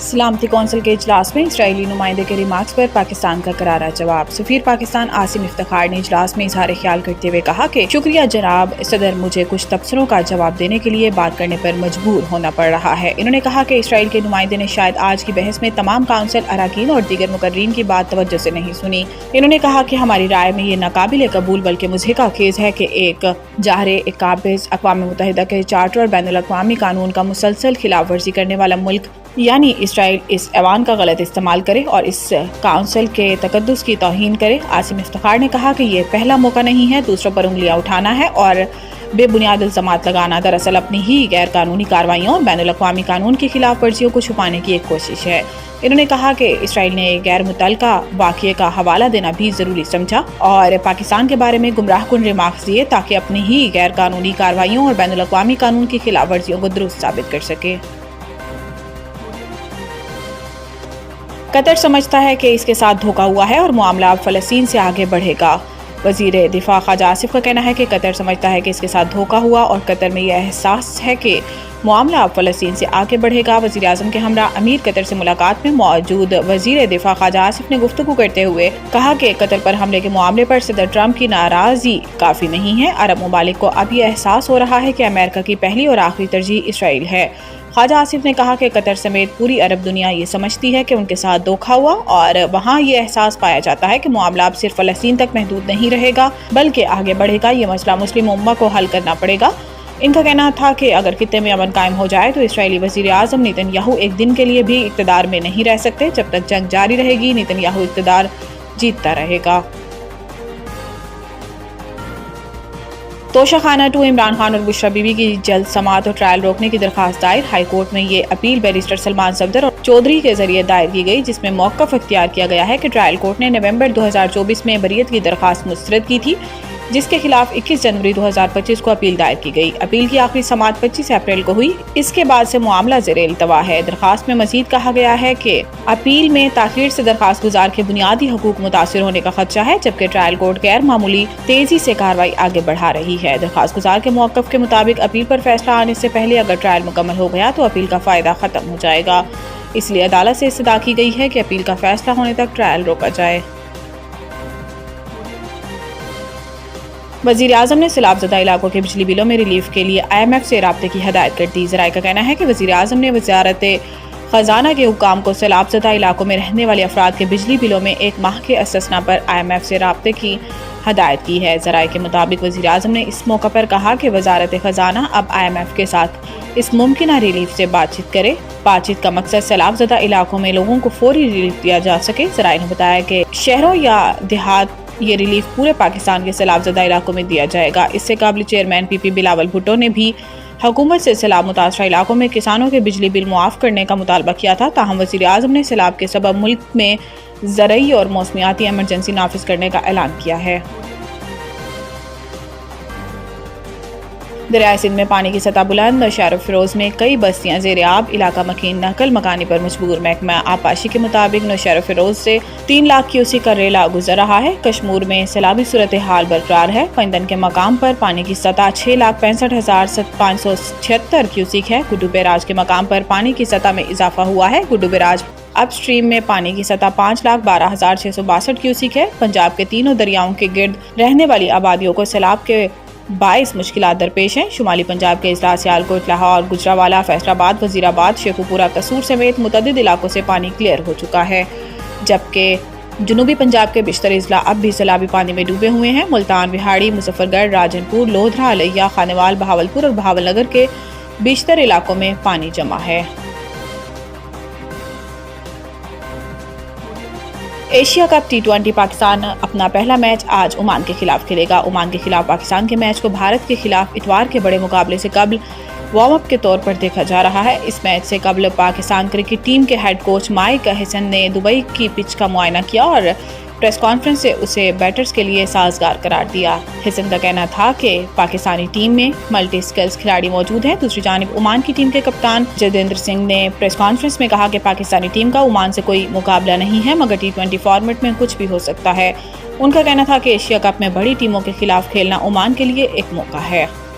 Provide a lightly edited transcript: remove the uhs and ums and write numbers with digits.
सलामती कौंसिल के इजलास में इसराइली नुमाइंदे के रिमार्क्स पर पाकिस्तान का करारा जवाब। सफीर पाकिस्तान आसिम इफ्तिखार ने इजलास में इजहार ख्याल करते हुए कहा कि शुक्रिया जनाब सदर, मुझे कुछ तबसरों का जवाब देने के लिए बात करने पर मजबूर होना पड़ रहा है। इन्होंने कहा कि इसराइल के नुमाइंदे ने शायद आज की बहस में तमाम काउंसिल अरकान और दीगर मुकर्रीन की बात तवज्जो से नहीं सुनी। इन्होंने कहा कि हमारी राय में ये नाकाबिल कबूल बल्कि मुज़हिका खेज है कि एक जाहरे काबिज अक़वाम मुत्तहिदा के चार्टर और बैनुल अक़वामी कानून का मुसलसल खिलाफ वर्जी करने वाला मुल्क यानी इसराइल इस ऐवान का गलत इस्तेमाल करे और इस काउंसिल के तकद्दुस की तौहीन करे। आसिम इफ्तिखार ने कहा कि ये पहला मौका नहीं है दूसरों पर उंगलियां उठाना है और बेबुनियाद इल्ज़ामात लगाना दरअसल अपनी ही गैर कानूनी कार्रवाइयों और बैनुल अक़वामी कानून की खिलाफ वर्जियों को छुपाने की एक कोशिश है। इन्होंने कहा कि इसराइल ने गैर मुतल्लका वाक़ये का हवाला देना भी ज़रूरी समझा और पाकिस्तान के बारे में गुमराहकुन रिमार्क्स दिए ताकि अपनी ही गैर कानूनी कार्रवाइयों और बैनुल अक़वामी कानून की खिलाफ वर्जियों को दुरुस्त साबित कर सके। कतर समझता है कि इसके साथ धोखा हुआ है और मामला अब फ़लस्तीन से आगे बढ़ेगा। वज़ीर दिफा ख्वाजा आसिफ का कहना है कि कतर समझता है कि इसके साथ धोखा हुआ और कतर में यह एहसास है कि मामला अब फ़लस्तीन से आगे बढ़ेगा। वज़ीर आज़म के हमरा अमीर कतर से मुलाकात में मौजूद वज़ीर दिफा ख्वाजा आसिफ ने गुफ्तगू करते हुए कहा कि कतर पर हमले के मामले पर सदर ट्रंप की नाराज़गी काफ़ी नहीं है। अरब ममालिक को अब यह एहसास हो रहा है कि अमेरिका की पहली और आखिरी तरजीह इसराइल है। ख्वाजा आसिफ ने कहा कि कतर समेत पूरी अरब दुनिया ये समझती है कि उनके साथ धोखा हुआ और वहाँ ये एहसास पाया जाता है कि मामला अब सिर्फ फ़लस्तीन तक महदूद नहीं रहेगा बल्कि आगे बढ़ेगा। ये मसला मुस्लिम उम्मा को हल करना पड़ेगा। इनका कहना था कि अगर खित्ते में अमन कायम हो जाए तो इसराइली वज़ीर आज़म नेतन्याहू एक दिन के लिए भी इक़्तिदार में नहीं रह सकते। जब तक जंग जारी रहेगी नेतन्याहू इक़्तिदार जीतता रहेगा। तोशा खाना 2 इमरान खान और बुशरा बीबी की जल्द समाअत और ट्रायल रोकने की दरखास्त दायर। हाई कोर्ट में ये अपील बैरिस्टर सलमान सफदर और चौधरी के जरिए दायर की गई, जिसमें मौक़िफ़ इख्तियार किया गया है कि ट्रायल कोर्ट ने नवंबर 2024 में बरियत की दरखास्त मुस्तरद की थी, जिसके खिलाफ 21 जनवरी 2025 को अपील दायर की गई। अपील की आखिरी समाअत 25 अप्रैल को हुई। इसके बाद से मामला ज़ेरे इल्तवा है। दरखास्त में मजीद कहा गया है कि अपील में ताख़ीर से दरखास्त गुजार के बुनियादी हकूक मुतासिर होने का खदशा है, जबकि ट्रायल कोर्ट गैर मामूली तेजी से कार्रवाई आगे बढ़ा रही है। दरखास्त गुजार के मौक़िफ़ के मुताबिक अपील पर फैसला आने से पहले अगर ट्रायल मुकम्मल हो गया तो अपील का फ़ायदा ख़त्म हो जाएगा। इसलिए अदालत से इस्तदा की गई है कि अपील का फैसला होने तक ट्रायल रोका जाए। वज़ीर आज़म ने सैलाब ज़दा इलाकों के बिजली बिलों में रिलीफ के लिए IMF से राब्ते की हदायत कर दी। ज़राए का कहना है कि वज़ीर आज़म ने वज़ारत ख़जाना के हुक्काम को सैलाब ज़दा इलाकों में रहने वाले अफराद के बिजली बिलों में एक माह के अस्तस्ना पर IMF से राब्ते की हदायत की है। ज़राए के मुताबिक वज़ीर आज़म ने इस मौका पर कहा कि वज़ारत ख़जाना अब IMF के साथ इस मुमकिन रिलीफ से बातचीत करे। बातचीत का मकसद सैलाब ज़दा इलाकों में लोगों को फौरी रिलीफ दिया जा सके। ज़राए ने बताया कि शहरों या देहात ये रिलीफ पूरे पाकिस्तान के सैलाब ज़दा इलाकों में दिया जाएगा। इससे काबिल चेयरमैन PP बिलावल भुट्टो ने भी हुकूमत से सैलाब मुतासरा इलाकों में किसानों के बिजली बिल मुआफ़ करने का मुतालबा किया था। ताहम वज़ीर आज़म ने सैलाब के सबब मुल्क में ज़रई और मौसमियाती एमरजेंसी नाफिज करने का ऐलान किया है। दरियाए सिंध में पानी की सतह बुलंद। नौशहर फिरोज में कई बस्तियां ज़ेरे आब, इलाका मकीन नकल मकानी पर मजबूर। महकमा आबपाशी के मुताबिक नौशहर फिरोज से 3 लाख क्यूसिक का रेला गुजर रहा है। कश्मीर में सैलाबी सूरत हाल बरकरार है। पैंदन के मकाम पर पानी की सतह 6,65,576 क्यूसिक है। गुड्डू बैराज के मकाम पर पानी की सतह में इजाफा हुआ है। गुड्डू बैराज अप स्ट्रीम में पानी की सतह 5,12,662 क्यूसिक है। पंजाब के तीनों दरियाओं के गिर्द रहने वाली आबादियों को सैलाब के बाईस मुश्किलात दरपेश हैं। शुमाली पंजाब के अजला सियालकोट, लाहौर, गुजरावाला, फैसलाबाद, वजीराबाद, शेखुपुरा, कसूर समेत मुतअद्दिद इलाकों से पानी क्लियर हो चुका है, जबकि जनूबी पंजाब के बिश्तर अजला अब भी सैलाबी पानी में डूबे हुए हैं। मुल्तान, बिहाड़ी, मुजफ्फरगढ़, राजनपुर, लोधरा, अलैया, खानेवाल, बहावलपुर और बहावलनगर के बिश्तर इलाकों में पानी जमा है। एशिया कप T20 पाकिस्तान अपना पहला मैच आज ओमान के खिलाफ खेलेगा। ओमान के खिलाफ पाकिस्तान के मैच को भारत के खिलाफ इतवार के बड़े मुकाबले से कबल वार्म अप के तौर पर देखा जा रहा है। इस मैच से कबल पाकिस्तान क्रिकेट टीम के हेड कोच माइक हेसन ने दुबई की पिच का मुआयना किया और प्रेस कॉन्फ्रेंस से उसे बैटर्स के लिए साजगार करार दिया। हेसन का कहना था कि पाकिस्तानी टीम में मल्टी स्किल्स खिलाड़ी मौजूद हैं। दूसरी जानिब ओमान की टीम के कप्तान जदेंद्र सिंह ने प्रेस कॉन्फ्रेंस में कहा कि पाकिस्तानी टीम का ओमान से कोई मुकाबला नहीं है, मगर T20 फॉर्मेट में कुछ भी हो सकता है। उनका कहना था कि एशिया कप में बड़ी टीमों के खिलाफ खेलना ओमान के लिए एक मौका है।